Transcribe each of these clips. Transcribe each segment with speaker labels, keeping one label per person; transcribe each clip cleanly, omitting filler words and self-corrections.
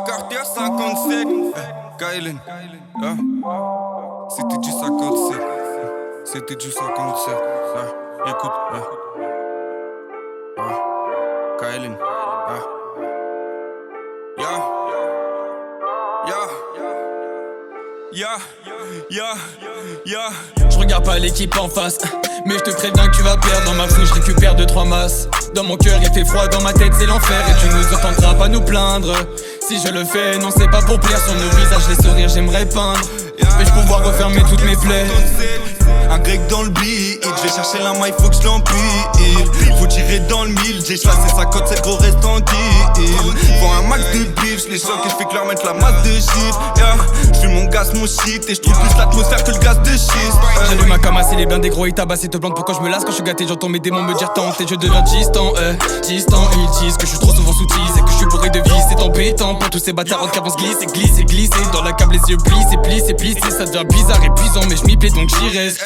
Speaker 1: Cartier 57, Kylen, c'était du 57, c'était du 57, écoute, Kylen,
Speaker 2: Je regarde pas l'équipe en face, mais je te préviens que tu vas perdre. Dans ma fouille je récupère 2-3 masses. Dans mon cœur il fait froid, dans ma tête c'est l'enfer. Et tu nous entendras pas nous plaindre. Si je le fais, non c'est pas pour plaire. Sur nos visages les sourires j'aimerais peindre. Vais-je pouvoir refermer toutes mes plaies?
Speaker 1: Un grec dans le beat, je vais chercher la maille, faut que je l'empile. Faut tirer dans le mille, j'ai choisi sa cote, c'est gros reste en kill. Faut un max de bif, je les choque et je fais que leur mettre la masse de chiffres. J'fume mon gaz, mon shit, et je trouve plus l'atmosphère que le gaz de schiste.
Speaker 2: J'allume ma cam, c'est les blindés gros, ils tabassent et te plantent. Pourquoi je me lasse quand je suis gâté? J'entends mes démons me dire tente et je deviens distant, distant. Et ils disent que je suis trop souvent sous-tease et que je suis bourré de vie, c'est embêtant. Pour tous ces bâtards, on qu'avance glisse. Dans la câble, les yeux plissés. Ça devient bizarre et épuisant, mais je m'y plais donc j'y reste.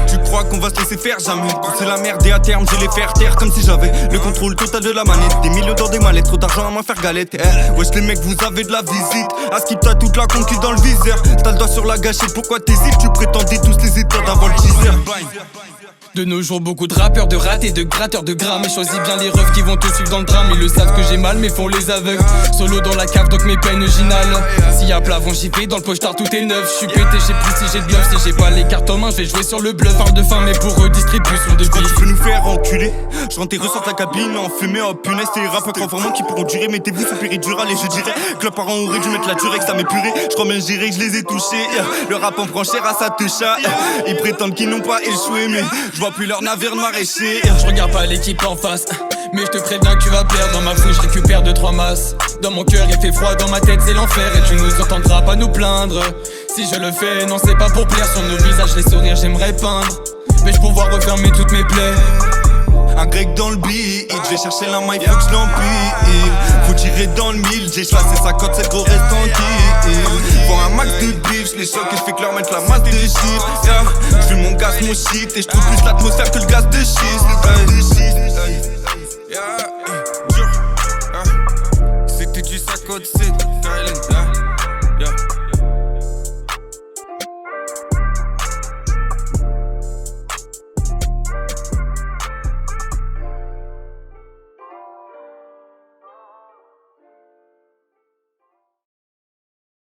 Speaker 1: Tu crois qu'on va se laisser faire? Jamais. C'est la merde et à terme je vais les faire taire comme si j'avais le contrôle total de la manette. Des millions dans des mallettes, trop d'argent à m'en faire galette. Wesh les mecs, vous avez de la visite. À skip t'as toute la concu dans le viseur. T'as le doigt sur la gâchette, pourquoi t'hésites? Tu prétendais tous les états avant le teaser.
Speaker 2: De nos jours, beaucoup de rappeurs, de ratés, de gratteurs de grammes. Et choisis bien les refs qui vont te suivre dans le drame. Ils le savent que j'ai mal, mais font les aveugles. Solo dans la cave, donc mes peines ginales. S'il y a plat, vont gifler, dans le pochetard, tout est neuf. J'suis pété, j'ai plus si j'ai de bluff. Si j'ai pas les cartes en main, j'vais jouer sur le bluff. Parle de faim, mais pour eux, distribution de
Speaker 1: Quand
Speaker 2: vie.
Speaker 1: tu veux nous faire enculer, je rentre et ressort la cabine en fumée, oh punaise. C'est les rappeurs croient vraiment qui pourront durer. Mettez-vous sous péridurale et je dirais que leurs parents auraient dû mettre la durée, que ça m'épurait. Je crois bien j'irai que je les ai touchés. Le rap en prend cher à sa toucha. Ils prétendent qu'ils n'ont pas échoué, mais je vois plus leur navire maraîcher.
Speaker 2: Je regarde pas l'équipe en face, mais je te préviens que tu vas perdre. Dans ma fouille je récupère 2-3 masses. Dans mon cœur il fait froid, dans ma tête c'est l'enfer. Et tu nous entendras pas nous plaindre. Si je le fais, non c'est pas pour plaire. Sur nos visages les sourires j'aimerais peindre. Vais-je pouvoir refermer toutes mes plaies?
Speaker 1: Un grec dans le beat, je vais chercher la maille, faut que je l'empile. Faut tirer dans le mille, j'ai choisi sa cote, c'est gros reste en kill. Faut un max de bif, je les choque et je fais que leur mettre la masse de chiffres. J'fume mon gaz, mon shit, et je trouve plus l'atmosphère que le gaz de schiste. C'était du 57.